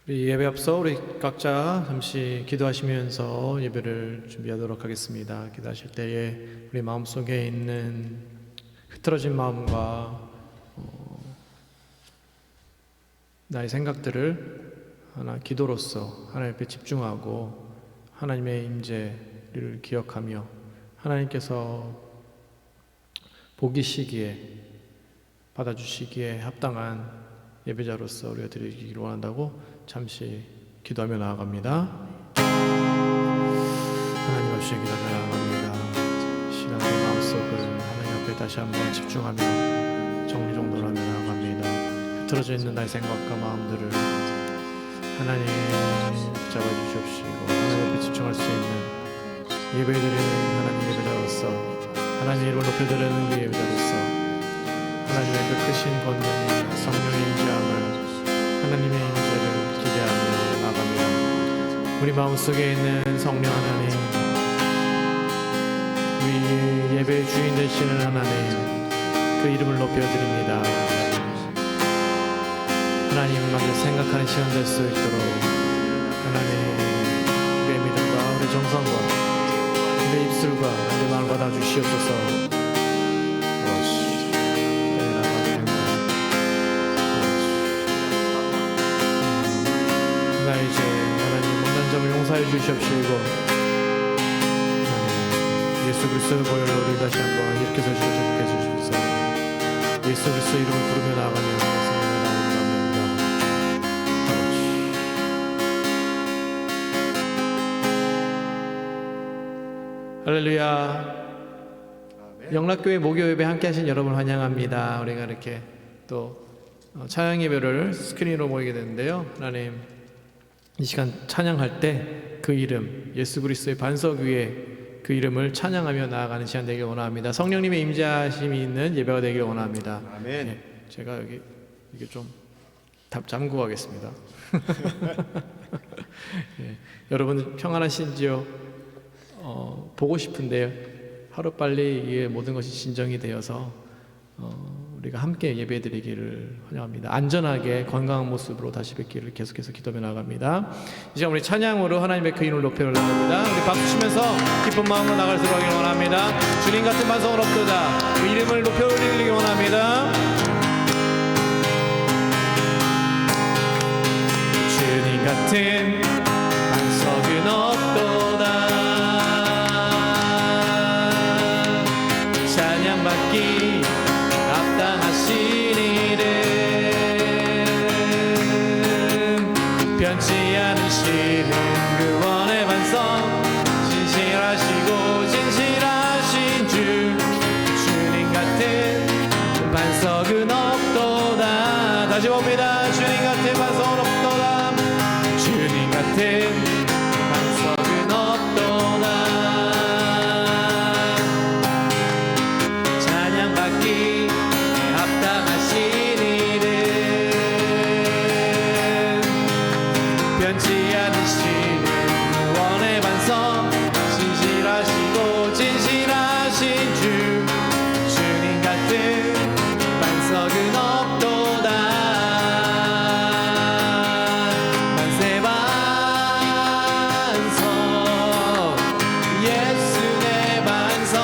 우리 예배 앞서 우리 각자 잠시 기도하시면서 예배를 준비하도록 하겠습니다. 기도하실 때에 우리 마음속에 있는 흐트러진 마음과 나의 생각들을 하나 기도로서 하나님 앞에 집중하고 하나님의 임재를 기억하며 하나님께서 보기시기에 받아주시기에 합당한 예배자로서 우리가 드리기를 원한다고 잠시 기도하며 나아갑니다. 하나님 앞에 기도하며 나아갑니다. 시간 내 마음속을 하나님 앞에 다시 한번 집중하며 정리정돈하며 나아갑니다. 흐트러져 있는 나의 생각과 마음들을 하나님 붙잡아 주시옵시고 하나님 앞에 집중할 수 있는 예배드리는 하나님 예배자로서 하나님의 이름을 높여드리는 그 예배자로서 하나님의 그 크신 권능이 성령의 임재함을 하나님의 임재를 기대하며 나아갑니다. 우리 마음속에 있는 성령 하나님, 우리 예배의 주인 되시는 하나님, 그 이름을 높여드립니다. 하나님을 먼저 생각하는 시간 될 수 있도록 하나님, 우리의 믿음과 우리의 정성과 우리의 입술과 우리의 마음을 받아주시옵소서. 이제 하나님 못난 점을 용서해 주시옵시고 예수 그리스도의 보혈로 우리 다시 한번 일으켜서 주시옵소서. 예수 그리스도의 이름을 부르며 나아가며 할렐루야. 영락교회 목요 예배 함께 하신 여러분 환영합니다. 우리가 이렇게 또 찬양 예배를 스크린으로 모이게 되는데요. 하나님 이 시간 찬양할 때 그 이름 예수 그리스도의 반석 위에 그 이름을 찬양하며 나아가는 시간 되길 원합니다. 성령님의 임재하심이 있는 예배가 되길 원합니다. 아멘. 네, 제가 여기 이게 좀 잠그고 가겠습니다. 네, 여러분 평안하신지요? 보고 싶은데요. 하루빨리 이 모든 것이 진정이 되어서 우리가 함께 예배드리기를 환영합니다. 안전하게 건강한 모습으로 다시 뵙기를 계속해서 기도하며 나갑니다. 이제 우리 찬양으로 하나님의 그 이름을 높여 올라갑니다. 우리 박수 치면서 기쁜 마음으로 나갈 수 있기를 원합니다. 주님 같은 반석은 없도다. 그 이름을 높여 올리기를 원합니다. 주님 같은 반석은 없도다. 찬양받기 합당하신 이름 변치 않으시는 구원의 반석 신실하시고 진실하신 주 주님 같은 반석은 없도다. 다시 봅니다. 주님 같은 반석은 없도다. 주님 같은 반석은 없도다. 찬양받기 합당하신 이름 변치 않으시는 구원의 반석 신실하시고 진실하신 주 주님 같은 반석은 없도다. 만세 반석 예수 내 반석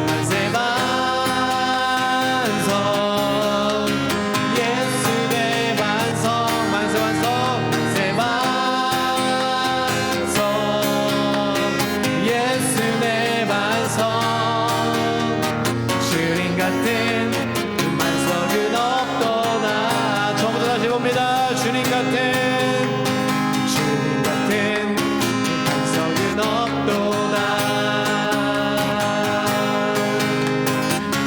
만세 반석 예수 내 반석 만세 반석 만세 반석 예수 내 반석 주님 같은 반석은 없도다. 처음부터 다시 봅니다. 주님 같은 반석은 없도다.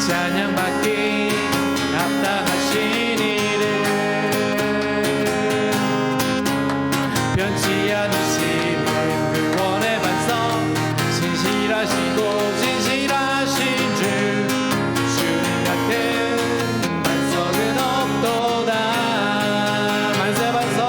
찬양받기 합당하신 이름 변치 않으시는 구원의 반석 신실하시고 진실하신 주 주님 같은 반석은 없도다. 만세 반석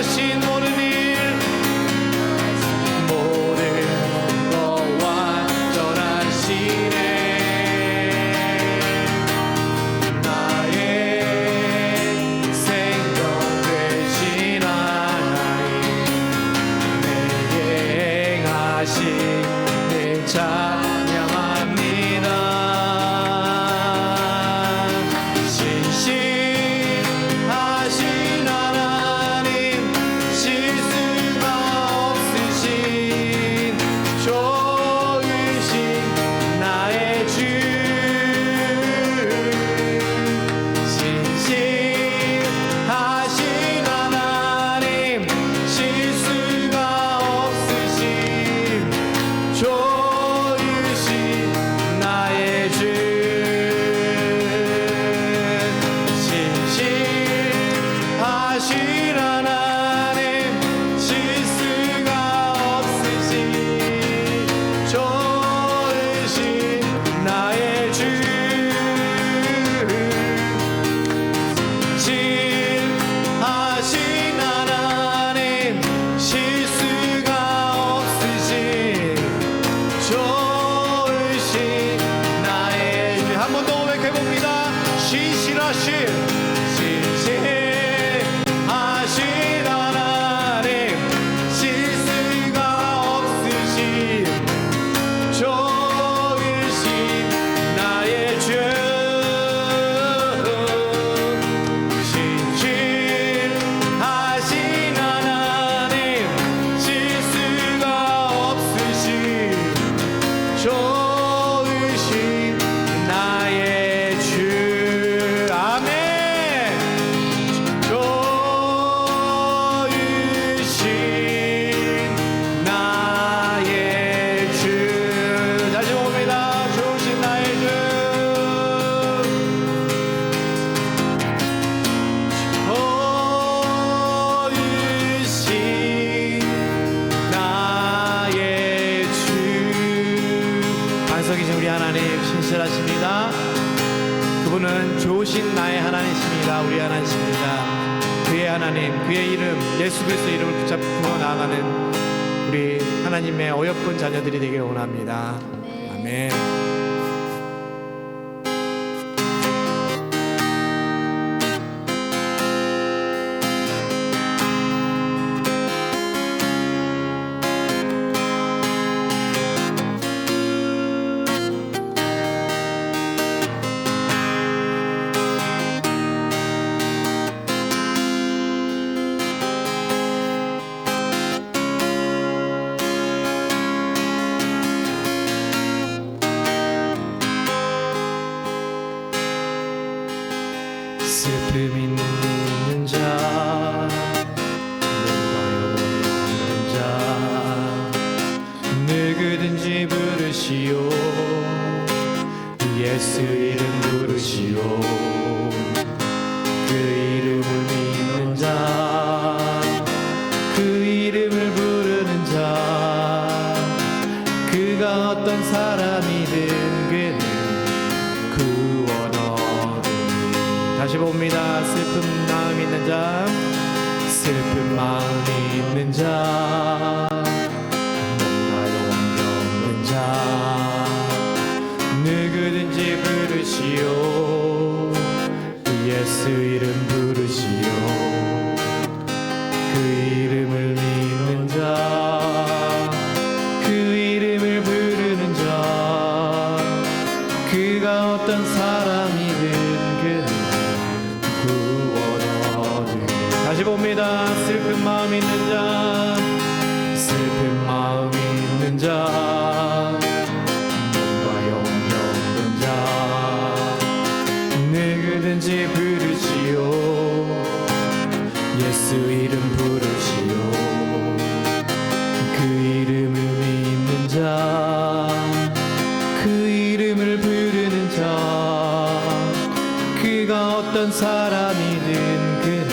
신실하신 모든 일 모든 것 완전하시네 나의 생명 되신 하나님 내게 행하신 일 찬양합니다 신실하신 하나님 실수가 없으신 좋으신 나의 주 신실하신 하나님 실수가 없으신 좋으신 나의 주 신실하신 하나님 실수가 없으신 좋으신 나의 주 신실하신 하나님 실수가 없으신 좋으신 나의 주 한 번 더 고백해봅니다 신실하신 하나님 실수가 없으신 좋으신 나의 주 신실하신 하나님 실수가 없으신 좋으신 나의 주 아멘 좋으신 나의 주 다시 봅니다 좋으신 나의 주 좋으신 나의 주 반석이신 우리 하나님 신실하십니다 그분은 좋으신 나의 하나님이십니다 우리 하나님이십니다 그의 하나님 그의 이름 예수 그리스도 이름을 붙잡고 나아가는 우리 하나님의 어여쁜 자녀들이 되길 원합니다 아멘 슬픔 있는 자 눈가요 없는 자 누구든지 부르시오 예수 이름 부르시오 그 이름을 믿는 자 그 이름을 부르는 자 그가 어떤 사람이든 그는 구원 얻으니 다시 봅니다 슬픈 마음 있는 자 슬픈 마음 있는 자 뭔가 용기 없는 자 누구든지 부르시오 예수 이름 부르시오 그 이름을 믿는 자 그 이름을 부르는 자 그가 어떤 사람이든 그는 구원 얻으니 다시 봅니다 슬픈 마음 있는 자 슬픈 마음 있는 자 뭔가 용기 없는 자 누구든지 부르시오 예수 이름 부르시오 그 이름을 믿는 자 그 이름을 부르는 자 그가 어떤 사람이든 그는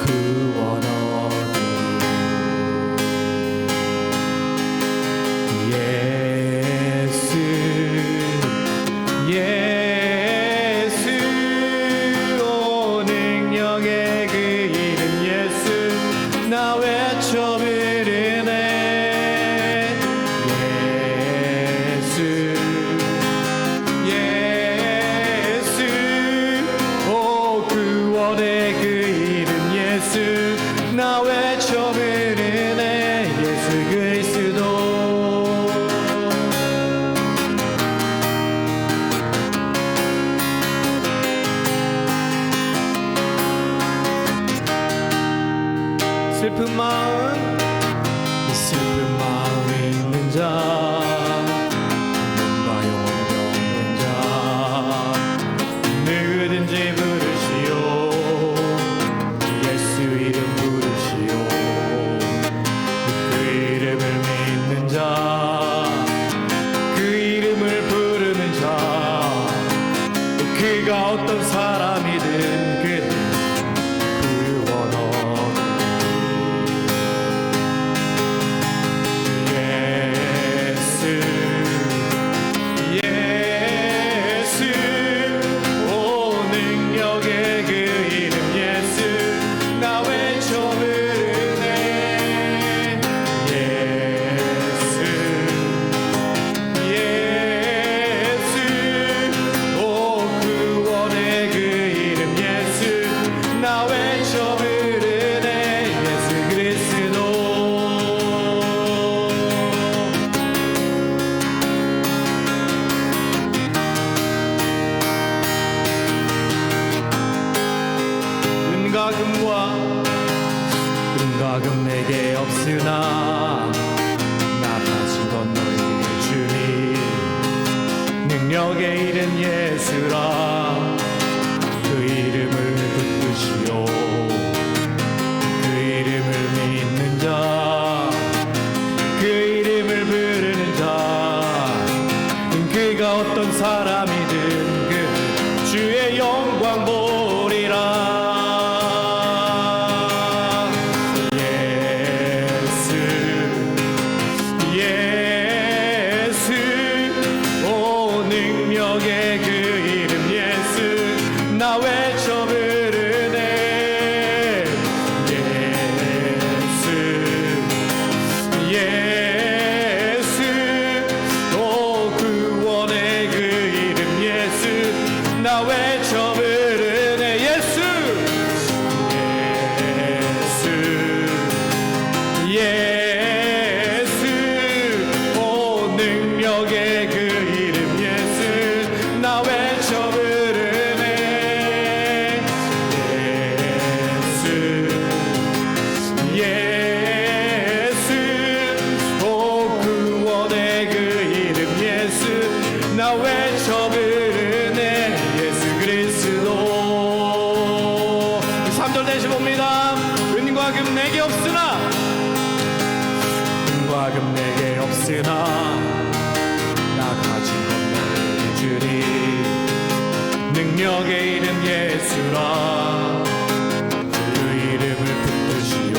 구원 얻으니 예수 예수 오 능력의 그 이름 예수 슬픈 마음 있는 자, 몸과 영혼이 없는 자, 누구든지 부르시오. 예수 이름 부르시오. 그 이름을 믿는 자, 그 이름을 부르는 자, 그가 어떤 사람이든 은과 금 내게 없으나 나 가진 건 너에게 주니 능력의 이름 예수라. 그 이름을 붙드시오. 그 이름을 믿는 자, 그 이름을 부르는 자, 그가 어떤 사람이든 그 주의 영광 보리라. 나 가진 건 너에게 주니 능력의 이름 예수라. 그 이름을 붙드시오.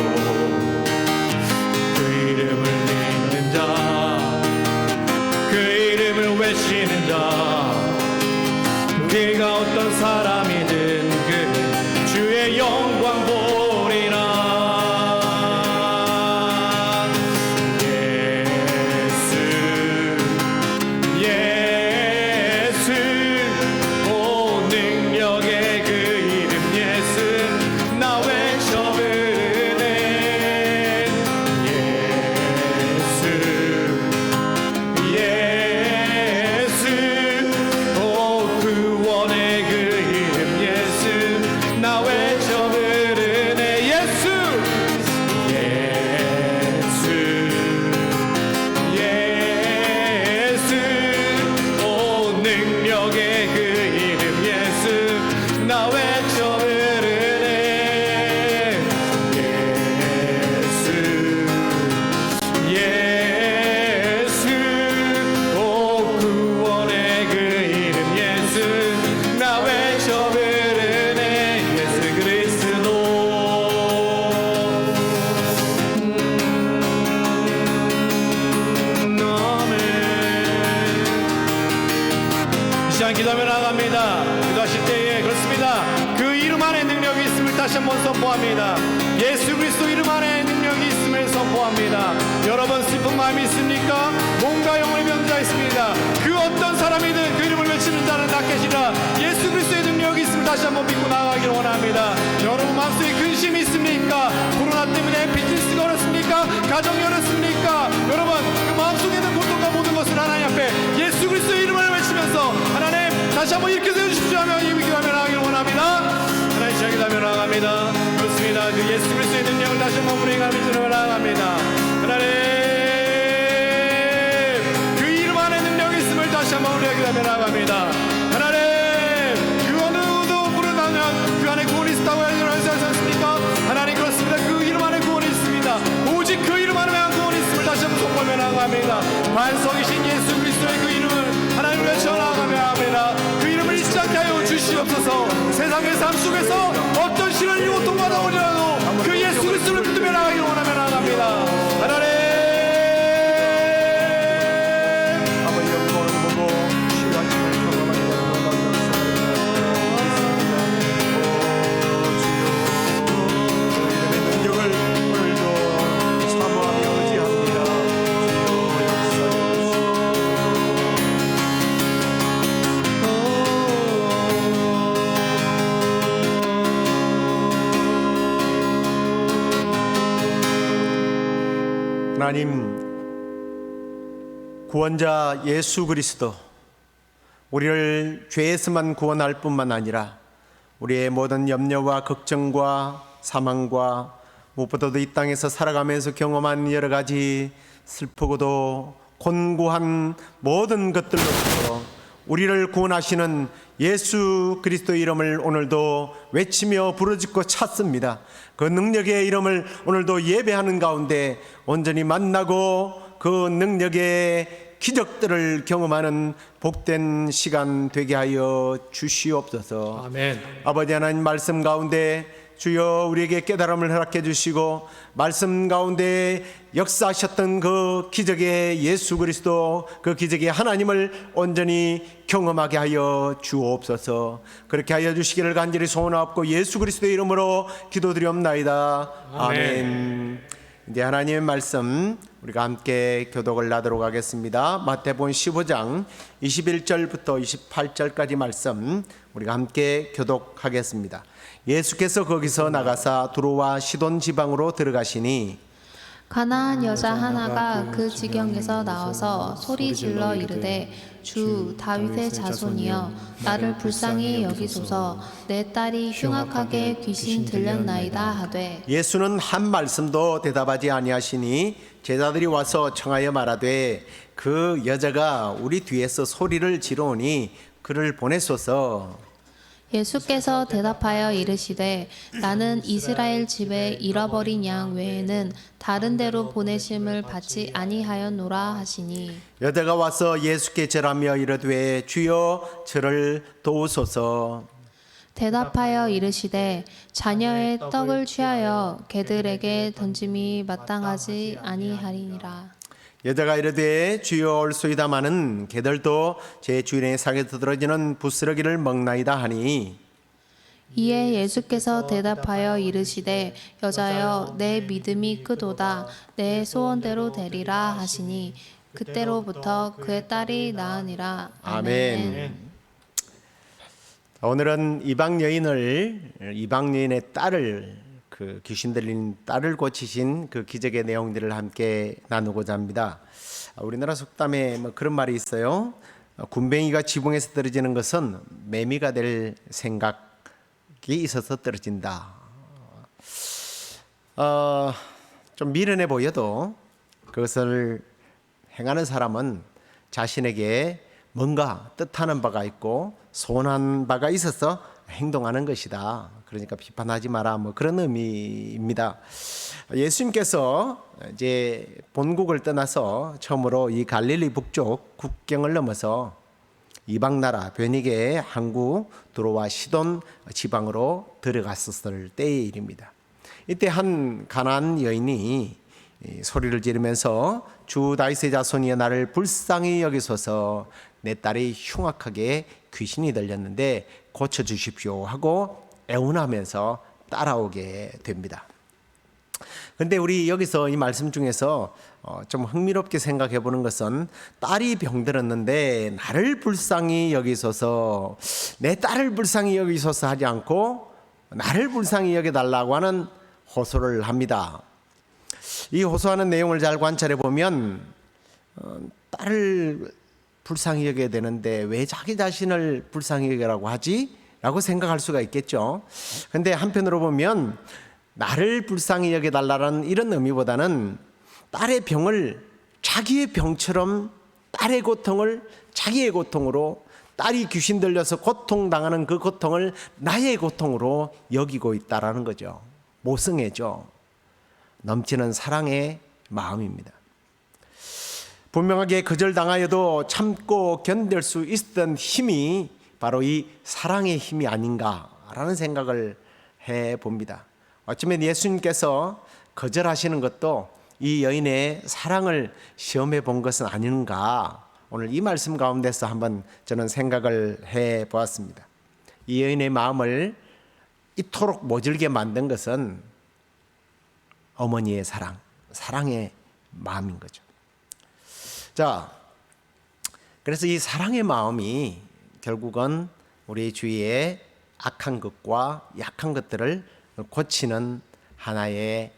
그 이름을 믿는 자, 그 이름을 외치는 자, 그가 어떤 사람이든 그 주의 영광 보리라. 기도하며 나갑니다. 기도하실 때에 그렇습니다. 그 이름 안에 능력이 있음을 다시 한번 선포합니다. 예수 그리스도 이름 안에 능력이 있음을 선포합니다. 여러분 슬픈 마음이 있습니까? 몸과 영혼의 병자 있습니다. 그 어떤 사람이든 그 이름을 외치는 자는 낫게시라. 예수 그리스도의 능력이 있음을 다시 한번 믿고 나아가기를 원합니다. 여러분 마음속에 근심이 있습니까? 코로나 때문에 비즈니스가 어렵습니까? 가정이 어렵습니까? 여러분 그 마음속에 있는 고통과 모든 것을 하나님 앞에 예수 그리스도의 이름을 외치면서 하나님 다시 한번 일으켜 세워주십시오 하며 기도하며 나가기를 원합니다. 하나님 시작하며 나갑니다. 그렇습니다. 그 예수 그리스도의 능력을 다시 한번 우리 감히 주님을 나아갑니다. 하나님 그 이름 안에 능력이 있음을 다시 한번 우리에게 나아갑니다. 하나님 그 어느 누구도 부르다면 그 안에 구원이 있다고 하셨습니까? 하나님 그렇습니다. 그 이름 안에 구원이 있습니다. 오직 그 이름 안에만 구원이 있음을 다시 한번 선포하며 나아갑니다. 반석이신 예수 그리스도의 그 이름을 하나님 외쳐 나아가며 합니다. 그 이름을 잊지 않게 하여 주시옵소서. 세상의 삶 속에서 어떤 시련이 고통받아 오더라도 그 예수 그리스도를 믿으며 나아가기를 원하며 나아갑니다. 하나님 아버지 영광을 보고 신뢰하심을 경험하게 되는 주여 이름의 능력을 오늘도 사모하며 의지합니다. 주여 역사해 하나님, 구원자 예수 그리스도 우리를 죄에서만 구원할 뿐만 아니라 우리의 모든 염려와 걱정과 사망과 무엇보다도 이 땅에서 살아가면서 경험한 여러 가지 슬프고도 곤고한 모든 것들로부터 우리를 구원하시는 예수 그리스도의 이름을 오늘도 외치며 부르짖고 찾습니다. 그 능력의 이름을 오늘도 예배하는 가운데 온전히 만나고 그 능력의 기적들을 경험하는 복된 시간 되게 하여 주시옵소서. 아멘. 아버지 하나님, 말씀 가운데 주여 우리에게 깨달음을 허락해 주시고 말씀 가운데 역사하셨던 그 기적의 예수 그리스도, 그 기적의 하나님을 온전히 경험하게 하여 주옵소서. 그렇게 하여 주시기를 간절히 소원하옵고 예수 그리스도의 이름으로 기도드리옵나이다. 아멘. 이제 하나님의 말씀 우리가 함께 교독을 하도록 하겠습니다. 마태복음 15장 21절부터 28절까지 말씀 우리가 함께 교독하겠습니다. 예수께서 거기서 나가사 두로와 시돈 지방으로 들어가시니 가나안 여자 하나가 그 지경에서 나와서 소리 질러 이르되 주 다윗의 자손이여 나를 불쌍히 여기소서 내 딸이 흉악하게 귀신 들렸나이다 하되 예수는 한 말씀도 대답하지 아니하시니 제자들이 와서 청하여 말하되 그 여자가 우리 뒤에서 소리를 지르오니 그를 보내소서. 예수께서 대답하여 이르시되 나는 이스라엘 집에 잃어버린 양 외에는 다른 데로 보내심을 받지 아니하였노라 하시니 여자가 와서 예수께 절하며 이르되 주여 저를 도우소서. 대답하여 이르시되 자녀의 떡을 취하여 개들에게 던짐이 마땅하지 아니하리니라. 여자가 이르되 주여 올소이다마는 개들도 제 주인의 상에서 들어지는 부스러기를 먹나이다 하니 이에 예수께서 대답하여 이르시되 여자여 내 믿음이 크도다 내 소원대로 되리라 하시니 그때로부터 그의 딸이 나으니라. 아멘. 오늘은 이방 여인의 딸을 그 귀신 들린 딸을 고치신 그 기적의 내용들을 함께 나누고자 합니다. 우리나라 속담에 그런 말이 있어요. 군뱅이가 지붕에서 떨어지는 것은 매미가 될 생각이 있어서 떨어진다. 좀 미련해 보여도 그것을 행하는 사람은 자신에게 뭔가 뜻하는 바가 있고 소원한 바가 있어서 행동하는 것이다. 그러니까 비판하지 마라, 그런 의미입니다. 예수님께서 이제 본국을 떠나서 처음으로 이 갈릴리 북쪽 국경을 넘어서 이방 나라 베니게 항구 두로와 시돈 지방으로 들어갔었을 때의 일입니다. 이때 한 가나안 여인이 소리를 지르면서 주 다윗의 자손이여 나를 불쌍히 여기소서 내 딸이 흉악하게 귀신이 들렸는데 고쳐주십시오 하고 애원하면서 따라오게 됩니다. 그런데 우리 여기서 이 말씀 중에서 좀 흥미롭게 생각해 보는 것은 딸이 병들었는데 나를 불쌍히 여기소서, 내 딸을 불쌍히 여기소서 하지 않고 나를 불쌍히 여겨달라고 하는 호소를 합니다. 이 호소하는 내용을 잘 관찰해 보면 딸을 불쌍히 여겨야 되는데 왜 자기 자신을 불쌍히 여기라고 하지? 라고 생각할 수가 있겠죠. 그런데 한편으로 보면 나를 불쌍히 여겨달라는 이런 의미보다는 딸의 병을 자기의 병처럼, 딸의 고통을 자기의 고통으로, 딸이 귀신 들려서 고통당하는 그 고통을 나의 고통으로 여기고 있다라는 거죠. 모성애죠. 넘치는 사랑의 마음입니다. 분명하게 거절당하여도 참고 견딜 수 있었던 힘이 바로 이 사랑의 힘이 아닌가라는 생각을 해봅니다. 어쩌면 예수님께서 거절하시는 것도 이 여인의 사랑을 시험해 본 것은 아닌가, 오늘 이 말씀 가운데서 한번 저는 생각을 해보았습니다. 이 여인의 마음을 이토록 모질게 만든 것은 어머니의 사랑, 사랑의 마음인 거죠. 자, 그래서 이 사랑의 마음이 결국은 우리 주위의 악한 것과 약한 것들을 고치는 하나의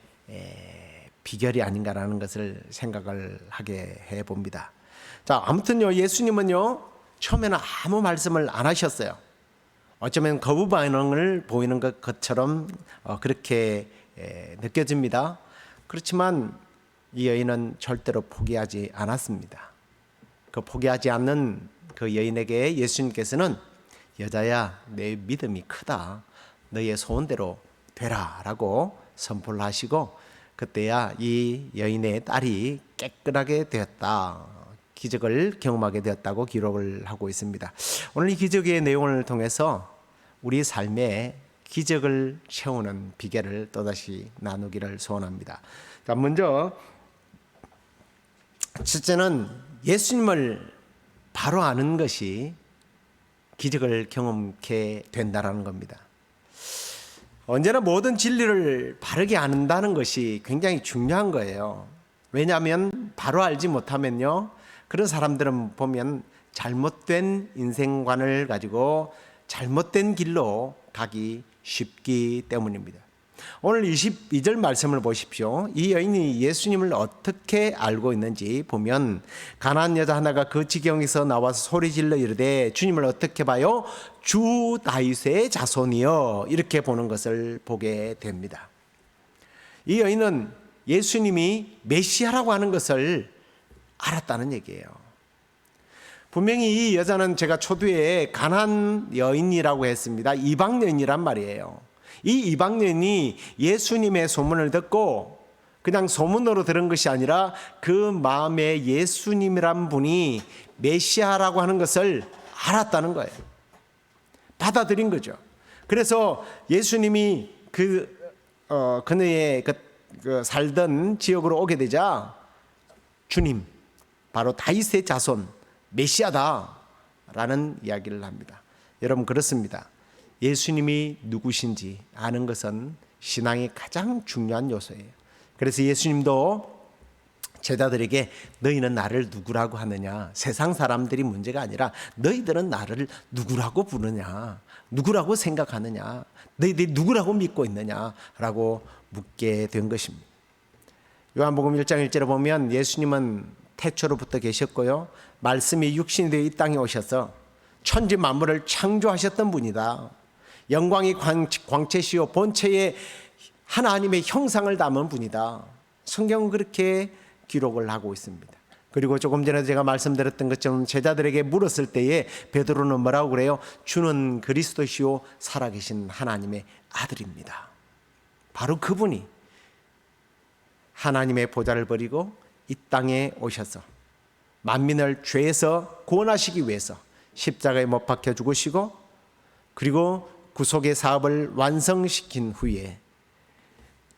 비결이 아닌가라는 것을 생각을 하게 해봅니다. 자, 아무튼요, 예수님은요, 처음에는 아무 말씀을 안 하셨어요. 어쩌면 거부 반응을 보이는 것처럼 그렇게 느껴집니다. 그렇지만 이 여인은 절대로 포기하지 않았습니다. 그 포기하지 않는 그 여인에게 예수님께서는 여자야, 내 믿음이 크다. 너의 소원대로 되라 라고 선포를 하시고, 그때야 이 여인의 딸이 깨끗하게 되었다, 기적을 경험하게 되었다고 기록을 하고 있습니다. 오늘 이 기적의 내용을 통해서 우리 삶에 기적을 채우는 비결을 또다시 나누기를 소원합니다. 자, 먼저 첫째는 예수님을 바로 아는 것이 기적을 경험케 된다라는 겁니다. 언제나 모든 진리를 바르게 안다는 것이 굉장히 중요한 거예요. 왜냐하면 바로 알지 못하면요, 그런 사람들은 보면 잘못된 인생관을 가지고 잘못된 길로 가기 쉽기 때문입니다. 오늘 22절 말씀을 보십시오. 이 여인이 예수님을 어떻게 알고 있는지 보면, 가난한 여자 하나가 그 지경에서 나와서 소리질러 이르되 주님을 어떻게 봐요? 주 다윗의 자손이여, 이렇게 보는 것을 보게 됩니다. 이 여인은 예수님이 메시아라고 하는 것을 알았다는 얘기예요. 분명히 이 여자는, 제가 초두에 가난한 여인이라고 했습니다. 이방 여인이란 말이에요. 이 이방 여인이 예수님의 소문을 듣고 그냥 소문으로 들은 것이 아니라 그 마음에 예수님이란 분이 메시아라고 하는 것을 알았다는 거예요. 받아들인 거죠. 그래서 예수님이 그녀의 살던 지역으로 오게 되자, 주님, 바로 다윗의 자손 메시아다라는 이야기를 합니다. 여러분, 그렇습니다. 예수님이 누구신지 아는 것은 신앙의 가장 중요한 요소예요. 그래서 예수님도 제자들에게 너희는 나를 누구라고 하느냐, 세상 사람들이 문제가 아니라 너희들은 나를 누구라고 부르냐, 누구라고 생각하느냐, 너희들이 누구라고 믿고 있느냐라고 묻게 된 것입니다. 요한복음 1장 1절에 보면 예수님은 태초로부터 계셨고요, 말씀이 육신이 되어 이 땅에 오셔서 천지 만물을 창조하셨던 분이다. 영광이 광채시요 본체의 하나님의 형상을 담은 분이다. 성경은 그렇게 기록을 하고 있습니다. 그리고 조금 전에 제가 말씀드렸던 것처럼 제자들에게 물었을 때에 베드로는 뭐라고 그래요? 주는 그리스도시요 살아계신 하나님의 아들입니다. 바로 그분이 하나님의 보좌를 버리고 이 땅에 오셔서 만민을 죄에서 구원하시기 위해서 십자가에 못 박혀 죽으시고, 그리고 구속의 사업을 완성시킨 후에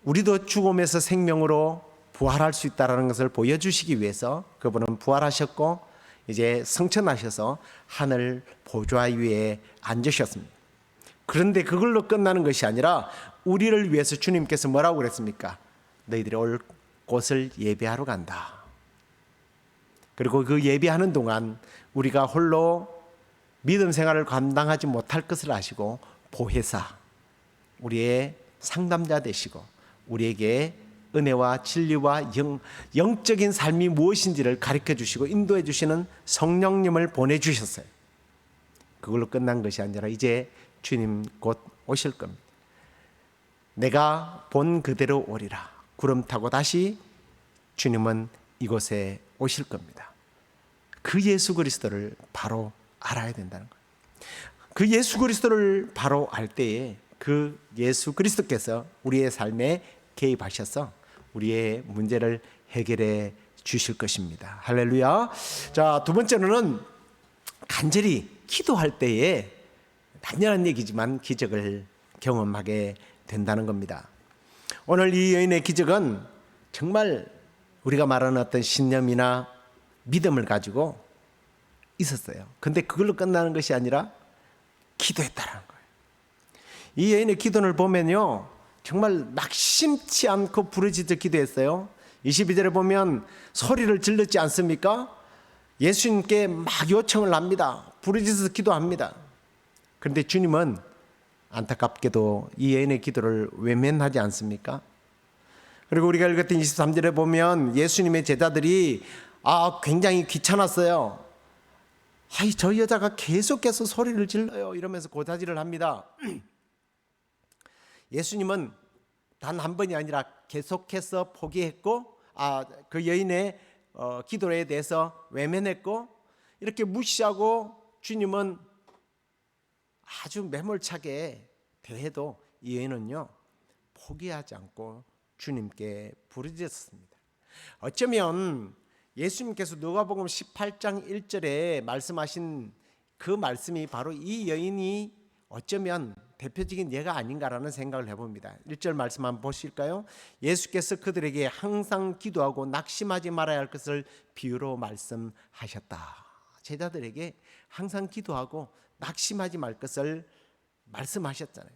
우리도 죽음에서 생명으로 부활할 수 있다는 것을 보여주시기 위해서 그분은 부활하셨고 이제 승천하셔서 하늘 보좌 위에 앉으셨습니다. 그런데 그걸로 끝나는 것이 아니라 우리를 위해서 주님께서 뭐라고 그랬습니까? 너희들이 올 곳을 예배하러 간다. 그리고 그 예배하는 동안 우리가 홀로 믿음 생활을 감당하지 못할 것을 아시고 보혜사, 우리의 상담자 되시고 우리에게 은혜와 진리와 영적인 삶이 무엇인지를 가르쳐 주시고 인도해 주시는 성령님을 보내주셨어요. 그걸로 끝난 것이 아니라 이제 주님 곧 오실 겁니다. 내가 본 그대로 오리라. 구름 타고 다시 주님은 이곳에 오실 겁니다. 그 예수 그리스도를 바로 알아야 된다는 거예요. 그 예수 그리스도를 바로 알 때에 그 예수 그리스도께서 우리의 삶에 개입하셔서 우리의 문제를 해결해 주실 것입니다. 할렐루야. 자, 두 번째로는 간절히 기도할 때에 당연한 얘기지만 기적을 경험하게 된다는 겁니다. 오늘 이 여인의 기적은 정말 우리가 말하는 어떤 신념이나 믿음을 가지고 있었어요. 근데 그걸로 끝나는 것이 아니라 기도했다는 거예요. 이 여인의 기도를 보면요, 정말 낙심치 않고 부르짖어 기도했어요. 22절에 보면 소리를 질렀지 않습니까? 예수님께 막 요청을 합니다. 부르짖어서 기도합니다. 그런데 주님은 안타깝게도 이 여인의 기도를 외면하지 않습니까? 그리고 우리가 읽었던 23절에 보면 예수님의 제자들이 굉장히 귀찮았어요. 저 여자가 계속해서 소리를 질러요 이러면서 고자질을 합니다. 예수님은 단 한 번이 아니라 계속해서 포기했고 그 여인의 기도에 대해서 외면했고 이렇게 무시하고 주님은 아주 매몰차게 대해도 이 여인은요 포기하지 않고 주님께 부르짖었습니다. 어쩌면 예수님께서 누가복음 18장 1절에 말씀하신 그 말씀이 바로 이 여인이 어쩌면 대표적인 예가 아닌가라는 생각을 해봅니다. 1절 말씀 한번 보실까요? 예수께서 그들에게 항상 기도하고 낙심하지 말아야 할 것을 비유로 말씀하셨다. 제자들에게 항상 기도하고 낙심하지 말 것을 말씀하셨잖아요.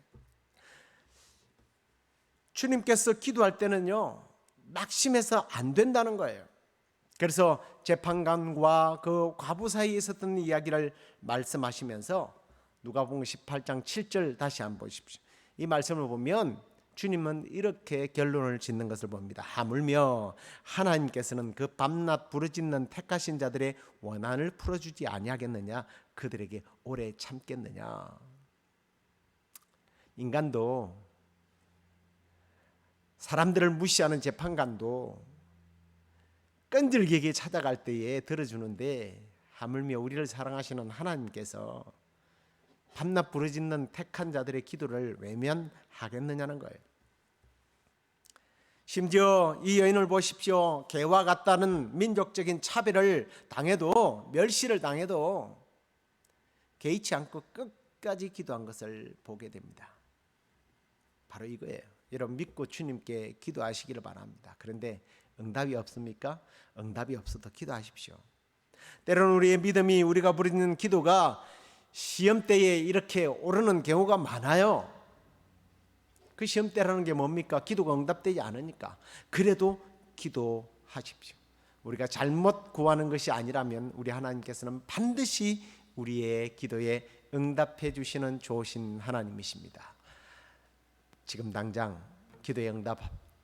주님께서 기도할 때는요 낙심해서 안 된다는 거예요. 그래서 재판관과 그 과부 사이에 있었던 이야기를 말씀하시면서 누가복음 18장 7절 다시 한번 보십시오. 이 말씀을 보면 주님은 이렇게 결론을 짓는 것을 봅니다. 하물며 하나님께서는 그 밤낮 부르짖는 택하신 자들의 원한을 풀어주지 아니하겠느냐, 그들에게 오래 참겠느냐. 인간도, 사람들을 무시하는 재판관도 끈질기게 찾아갈 때에 들어주는데, 하물며 우리를 사랑하시는 하나님께서 밤낮 부르짖는 택한 자들의 기도를 외면하겠느냐는 거예요. 심지어 이 여인을 보십시오. 개와 같다는 민족적인 차별을 당해도, 멸시를 당해도 개의치 않고 끝까지 기도한 것을 보게 됩니다. 바로 이거예요. 여러분 믿고 주님께 기도하시기를 바랍니다. 그런데 응답이 없습니까? 응답이 없어도 기도하십시오. 때로는 우리의 믿음이, 우리가 부르는 기도가 시험대에 이렇게 오르는 경우가 많아요. 그 시험대라는 게 뭡니까? 기도가 응답되지 않으니까. 그래도 기도하십시오. 우리가 잘못 구하는 것이 아니라면 우리 하나님께서는 반드시 우리의 기도에 응답해 주시는 좋으신 하나님이십니다. 지금 당장 기도에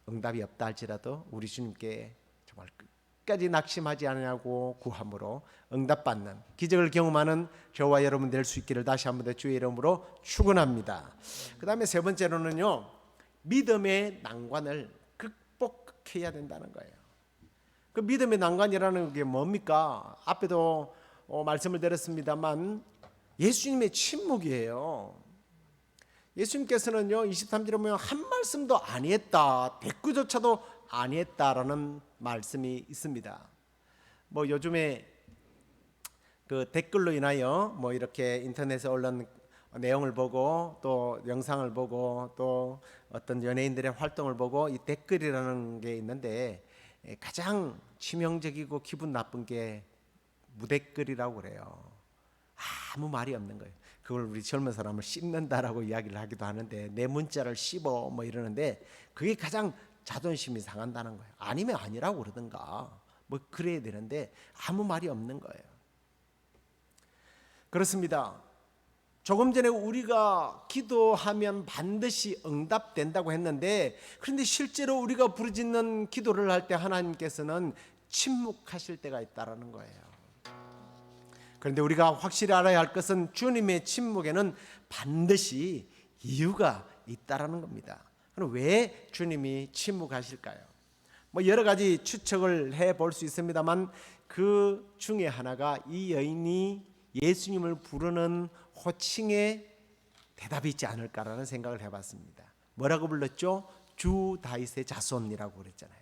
응답이 없다 할지라도 우리 주님께 정말 끝까지 낙심하지 않으냐고 구함으로 응답받는 기적을 경험하는 저와 여러분 될 수 있기를 다시 한번 더 주의 이름으로 축원합니다. 그 다음에 세 번째로는요, 믿음의 난관을 극복해야 된다는 거예요. 그 믿음의 난관이라는 게 뭡니까? 앞에도 말씀을 드렸습니다만 예수님의 침묵이에요. 예수님께서는요 23절에 보면 한 말씀도 아니했다, 대꾸조차도 아니했다라는 말씀이 있습니다. 뭐 요즘에 그 댓글로 인하여 뭐 이렇게 인터넷에 올라온 내용을 보고 또 영상을 보고 또 어떤 연예인들의 활동을 보고 이 댓글이라는 게 있는데 가장 치명적이고 기분 나쁜 게 무댓글이라고 그래요. 아무 말이 없는 거예요. 그걸 우리 젊은 사람을 씹는다라고 이야기를 하기도 하는데, 내 문자를 씹어 뭐 이러는데 그게 가장 자존심이 상한다는 거예요. 아니면 아니라고 그러든가 뭐 그래야 되는데 아무 말이 없는 거예요. 그렇습니다. 조금 전에 우리가 기도하면 반드시 응답된다고 했는데, 그런데 실제로 우리가 부르짖는 기도를 할 때 하나님께서는 침묵하실 때가 있다라는 거예요. 그런데 우리가 확실히 알아야 할 것은 주님의 침묵에는 반드시 이유가 있다라는 겁니다. 그럼 왜 주님이 침묵하실까요? 뭐 여러 가지 추측을 해볼 수 있습니다만 그 중에 하나가 이 여인이 예수님을 부르는 호칭에 대답이 있지 않을까라는 생각을 해봤습니다. 뭐라고 불렀죠? 주 다윗의 자손이라고 그랬잖아요.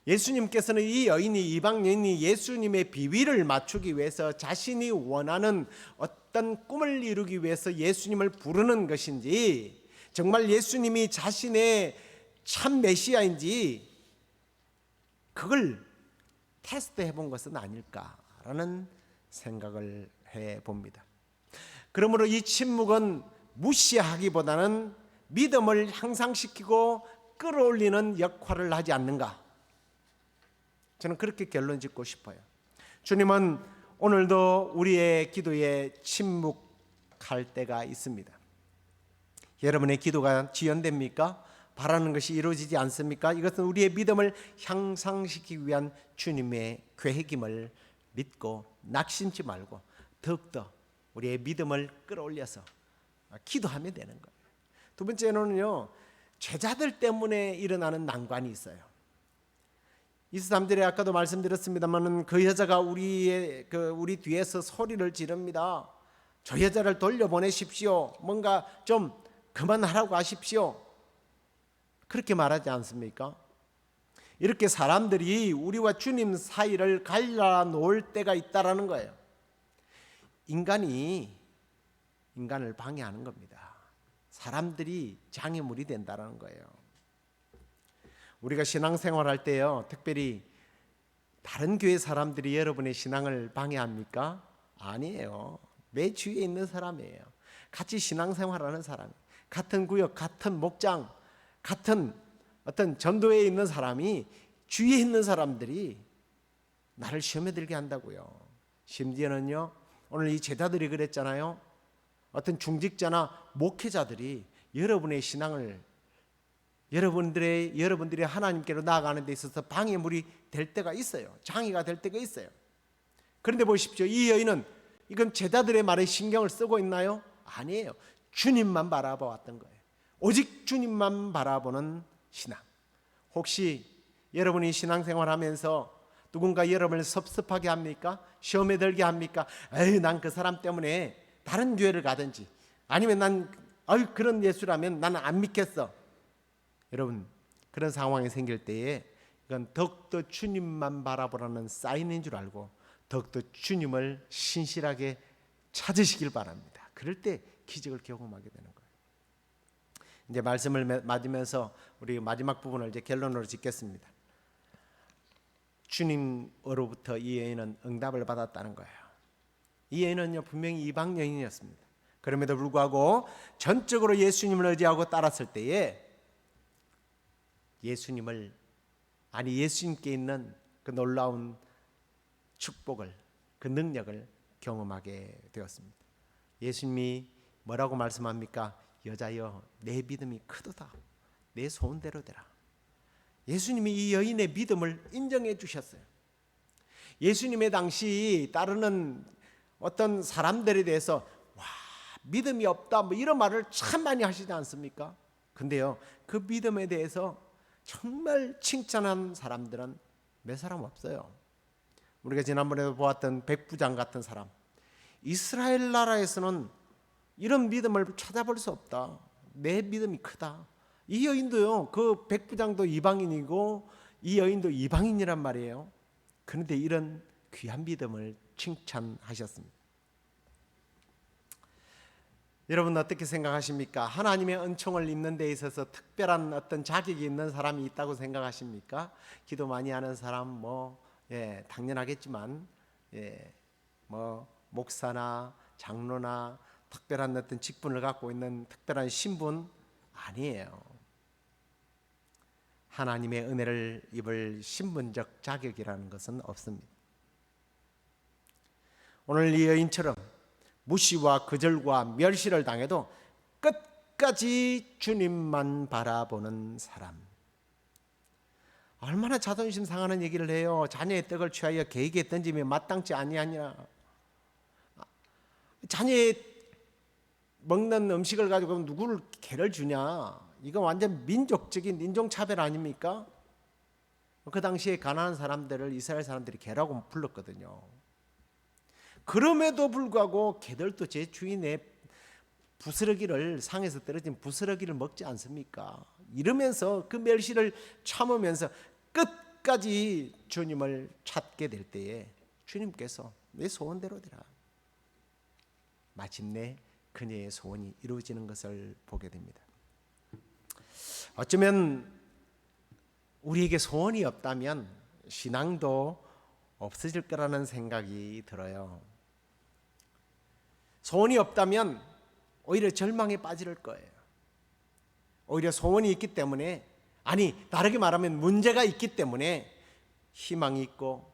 예수님께서는 이 여인이, 이방 여인이 예수님의 비위를 맞추기 위해서 자신이 원하는 어떤 꿈을 이루기 위해서 예수님을 부르는 것인지, 정말 예수님이 자신의 참 메시아인지 그걸 테스트해 본 것은 아닐까라는 생각을 해봅니다. 그러므로 이 침묵은 무시하기보다는 믿음을 향상시키고 끌어올리는 역할을 하지 않는가, 저는 그렇게 결론 짓고 싶어요. 주님은 오늘도 우리의 기도에 침묵할 때가 있습니다. 여러분의 기도가 지연됩니까? 바라는 것이 이루어지지 않습니까? 이것은 우리의 믿음을 향상시키기 위한 주님의 계획임을 믿고 낙심치 말고 더욱더 우리의 믿음을 끌어올려서 기도하면 되는 거예요. 두 번째는요, 제자들 때문에 일어나는 난관이 있어요. 23절에 아까도 말씀드렸습니다만 그 여자가 우리 뒤에서 소리를 지릅니다. 저 여자를 돌려보내십시오. 뭔가 좀 그만하라고 하십시오. 그렇게 말하지 않습니까? 이렇게 사람들이 우리와 주님 사이를 갈라놓을 때가 있다라는 거예요. 인간이 인간을 방해하는 겁니다. 사람들이 장애물이 된다는 거예요. 우리가 신앙생활할 때요, 특별히 다른 교회 사람들이 여러분의 신앙을 방해합니까? 아니에요. 내 주위에 있는 사람이에요. 같이 신앙생활하는 사람, 같은 구역, 같은 목장, 같은 어떤 전도회에 있는 사람이, 주위에 있는 사람들이 나를 시험에 들게 한다고요. 심지어는요, 오늘 이 제자들이 그랬잖아요. 어떤 중직자나 목회자들이 여러분의 신앙을, 여러분들이 하나님께로 나아가는 데 있어서 방해물이 될 때가 있어요. 장애가 될 때가 있어요. 그런데 보십시오. 이 여인은 이건 제자들의 말에 신경을 쓰고 있나요? 아니에요. 주님만 바라보았던 거예요. 오직 주님만 바라보는 신앙. 혹시 여러분이 신앙생활하면서 누군가 여러분을 섭섭하게 합니까? 시험에 들게 합니까? 에이, 난 그 사람 때문에 다른 교회를 가든지, 아니면 그런 예수라면 나는 안 믿겠어. 여러분, 그런 상황이 생길 때에 이건 더욱더 주님만 바라보라는 사인인 줄 알고 더욱더 주님을 신실하게 찾으시길 바랍니다. 그럴 때 기적을 경험하게 되는 거예요. 이제 말씀을 맞으면서 우리 마지막 부분을 이제 결론으로 짓겠습니다. 주님으로부터 이 여인은 응답을 받았다는 거예요. 이 여인은요, 분명히 이방 여인이었습니다. 그럼에도 불구하고 전적으로 예수님을 의지하고 따랐을 때에 예수님께 있는 그 놀라운 축복을, 그 능력을 경험하게 되었습니다. 예수님이 뭐라고 말씀합니까? 여자여, 내 믿음이 크도다. 내 소원대로 되라. 예수님이 이 여인의 믿음을 인정해 주셨어요. 예수님의 당시 따르는 어떤 사람들에 대해서 믿음이 없다 뭐 이런 말을 참 많이 하시지 않습니까? 근데요, 그 믿음에 대해서 정말 칭찬한 사람들은 몇 사람 없어요. 우리가 지난번에도 보았던 백부장 같은 사람, 이스라엘 나라에서는 이런 믿음을 찾아볼 수 없다. 내 믿음이 크다. 이 여인도요, 그 백부장도 이방인이고 이 여인도 이방인이란 말이에요. 그런데 이런 귀한 믿음을 칭찬하셨습니다. 여러분 어떻게 생각하십니까? 하나님의 은총을 입는 데 있어서 특별한 어떤 자격이 있는 사람이 있다고 생각하십니까? 기도 많이 하는 사람 당연하겠지만 목사나 장로나 특별한 어떤 직분을 갖고 있는 특별한 신분 아니에요. 하나님의 은혜를 입을 신분적 자격이라는 것은 없습니다. 오늘 이 여인처럼 무시와 거절과 멸시를 당해도 끝까지 주님만 바라보는 사람. 얼마나 자존심 상하는 얘기를 해요. 자녀의 떡을 취하여 개에게 던지며 마땅치 아니하니라. 자녀의 먹는 음식을 가지고 누구를 개를 주냐. 이거 완전 민족적인 인종차별 아닙니까? 그 당시에 가나안 사람들을 이스라엘 사람들이 개라고 불렀거든요. 그럼에도 불구하고 개들도 제 주인의 부스러기를, 상에서 떨어진 부스러기를 먹지 않습니까? 이러면서 그 멸시를 참으면서 끝까지 주님을 찾게 될 때에 주님께서 내 소원대로 되라, 마침내 그녀의 소원이 이루어지는 것을 보게 됩니다. 어쩌면 우리에게 소원이 없다면 신앙도 없어질 거라는 생각이 들어요. 소원이 없다면 오히려 절망에 빠질 거예요. 오히려 소원이 있기 때문에, 아니 다르게 말하면 문제가 있기 때문에 희망이 있고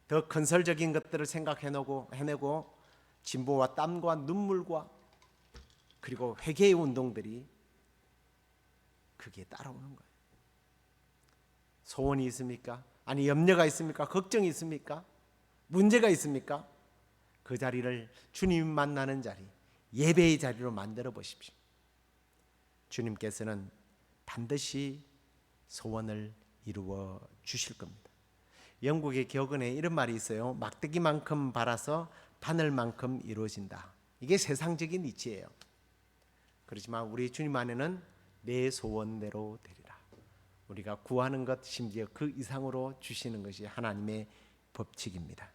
더 건설적인 것들을 해내고 진보와 땀과 눈물과 그리고 회개의 운동들이 그게 따라오는 거예요. 소원이 있습니까? 아니 염려가 있습니까? 걱정이 있습니까? 문제가 있습니까? 그 자리를 주님 만나는 자리, 예배의 자리로 만들어 보십시오. 주님께서는 반드시 소원을 이루어 주실 겁니다. 영국의 격언에 이런 말이 있어요. 막대기만큼 바라서 바늘만큼 이루어진다. 이게 세상적인 이치예요. 그렇지만 우리 주님 안에는 내 소원대로 되리라. 우리가 구하는 것 심지어 그 이상으로 주시는 것이 하나님의 법칙입니다.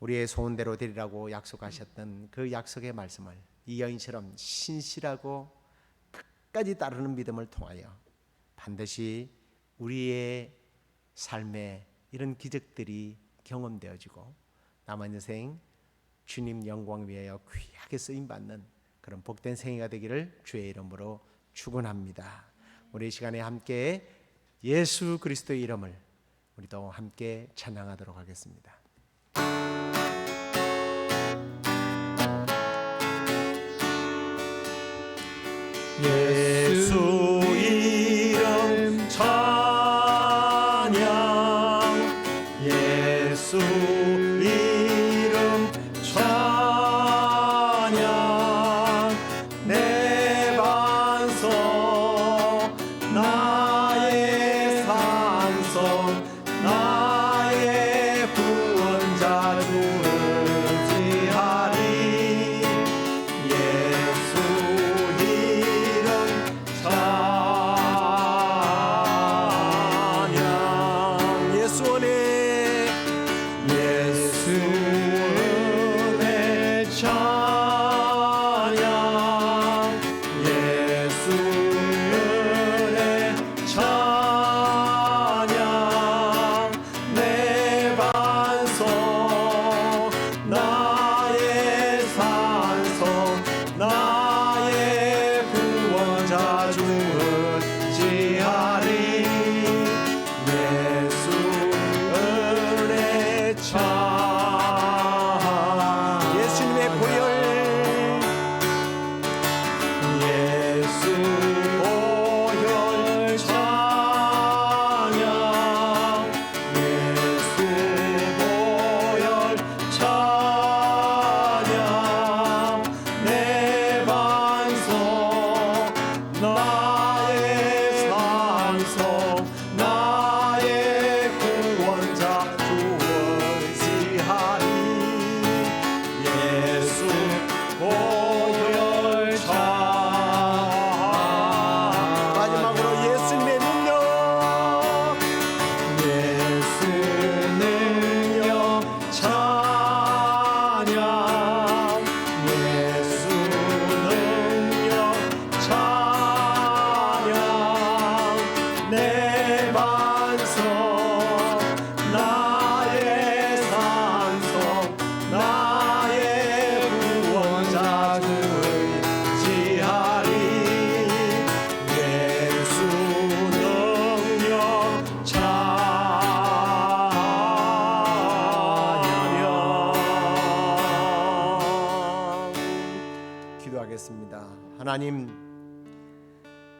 우리의 소원대로 되리라고 약속하셨던 그 약속의 말씀을 이 여인처럼 신실하고 끝까지 따르는 믿음을 통하여 반드시 우리의 삶에 이런 기적들이 경험되어지고 남은 인생 주님 영광 위하여 귀하게 쓰임받는 그런 복된 생애가 되기를 주의 이름으로 축원합니다. 우리 이 시간에 함께 예수 그리스도의 이름을 우리도 함께 찬양하도록 하겠습니다. 예수 이름 찬양, 예수 이름 찬양, 내 반석 나의 산성 나의 구원자 주 의지하리. 예수 이름 찬양, 예수 은혜, 예수 은혜 찬양, 예수 은혜 찬양, 내 반석 나의 산성 나의 구원자 주 의지하리. 예수 은혜 찬양, 예수님의 보혈, 예수 보혈 찬양, 예수 보혈 찬양, 내 반석 나의 산성 나의 구원자 주 의지하리. 예수 보혈 찬양, 마지막으로 예수님의 능력, 예수 능력 찬양, 예수 능력 찬양, 내 반석 나의 산성 나의 구원자 주 의지하리. 예수 능력 찬양. 기도하겠습니다. 하나님,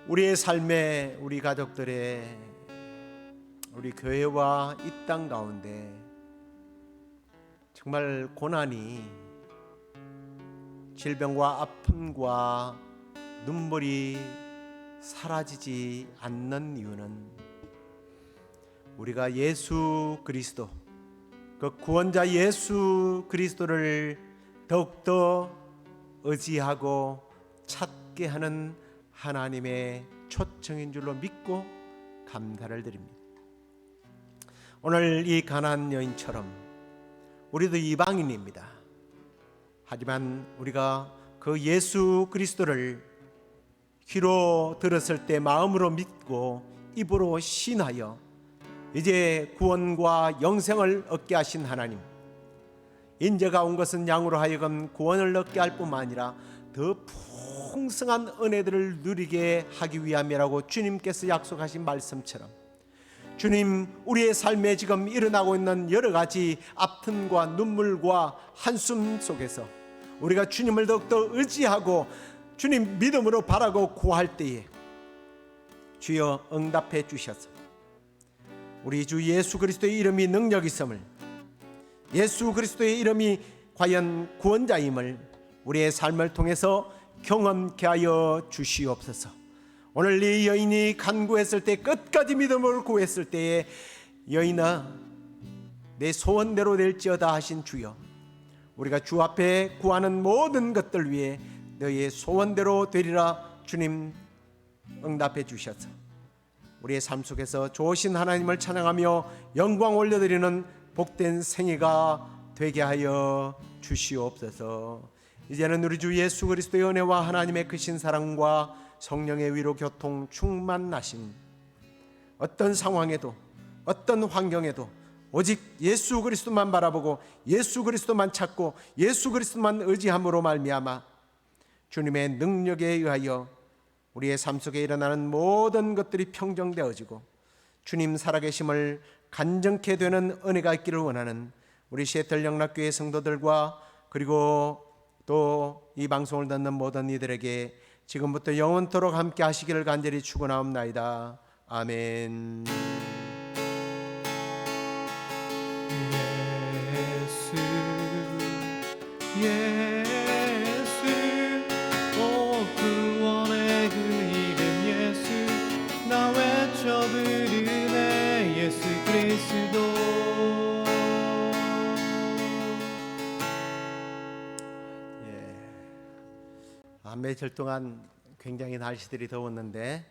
우리의 삶에, 우리 가족들의, 우리 교회와 이 땅 가운데 정말 고난이, 질병과 아픔과 눈물이 사라지지 않는 이유는 우리가 예수 그리스도, 그 구원자 예수 그리스도를 더욱더 의지하고 찾게 하는 하나님의 초청인 줄로 믿고 감사를 드립니다. 오늘 이 가나안 여인처럼 우리도 이방인입니다. 하지만 우리가 그 예수 그리스도를 귀로 들었을 때 마음으로 믿고 입으로 신하여 이제 구원과 영생을 얻게 하신 하나님, 인자가 온 것은 양으로 하여금 구원을 얻게 할 뿐만 아니라 더 풍성한 은혜들을 누리게 하기 위함이라고 주님께서 약속하신 말씀처럼, 주님, 우리의 삶에 지금 일어나고 있는 여러 가지 아픔과 눈물과 한숨 속에서 우리가 주님을 더욱더 의지하고 주님 믿음으로 바라고 구할 때에 주여 응답해 주셔서 우리 주 예수 그리스도의 이름이 능력 있음을, 예수 그리스도의 이름이 과연 구원자임을 우리의 삶을 통해서 경험케 하여 주시옵소서. 오늘 이 여인이 간구했을 때, 끝까지 믿음으로 구했을 때에 여인아 내 소원대로 될지어다 하신 주여, 우리가 주 앞에 구하는 모든 것들 위해 너희의 소원대로 되리라 주님 응답해 주셔서 우리의 삶 속에서 좋으신 하나님을 찬양하며 영광 올려드리는 복된 생애가 되게 하여 주시옵소서. 이제는 우리 주 예수 그리스도의 은혜와 하나님의 크신 사랑과 성령의 위로 교통 충만하신, 어떤 상황에도 어떤 환경에도 오직 예수 그리스도만 바라보고 예수 그리스도만 찾고 예수 그리스도만 의지함으로 말미암아 주님의 능력에 의하여 우리의 삶 속에 일어나는 모든 것들이 평정되어지고 주님 살아계심을 간증케 되는 은혜가 있기를 원하는 우리 시애틀 영락교회 성도들과 그리고 또 이 방송을 듣는 모든 이들에게 지금부터 영원토록 함께 하시기를 간절히 축원하옵나이다. 아멘. 예수, 오 구원의 그 이름 예수, 나 외쳐 부르네 예수 그리스도. 며칠 동안 굉장히 날씨들이 더웠는데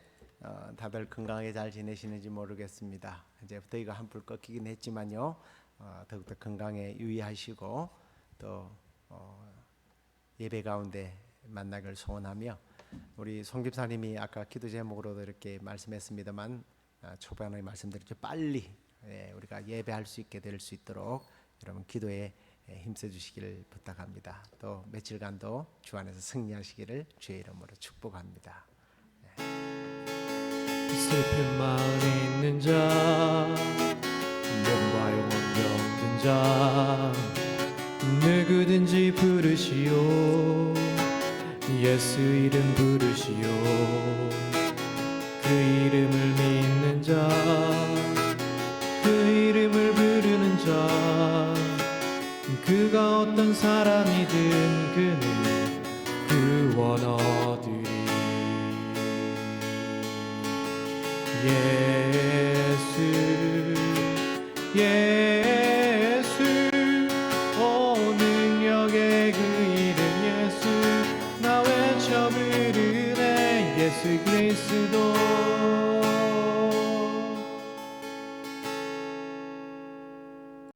다들 건강하게 잘 지내시는지 모르겠습니다. 이제부터 이거 한풀 꺾이긴 했지만요, 더욱더 건강에 유의하시고 또 예배 가운데 만나길 소원하며, 우리 송 집사님이 아까 기도 제목으로도 이렇게 말씀했습니다만 초반에 말씀드렸죠. 빨리 우리가 예배할 수 있게 될 수 있도록 여러분 기도에 힘써 주시기를 부탁합니다. 또 며칠간도 주 안에서 승리하시기를 주의 이름으로 축복합니다. 슬픈 마음이 있는 자, 몸과 영혼 병든 자, 누구든지 부르시오. 예수 이름 부르시오. 그 이름을 믿는 자, 그 이름을 부르는 자, 그가 어떤 사람이든 그는 구원 얻으리. 예수 예수, 오 능력의 그 이름 예수, 나 외쳐 부르네 예수 그리스도.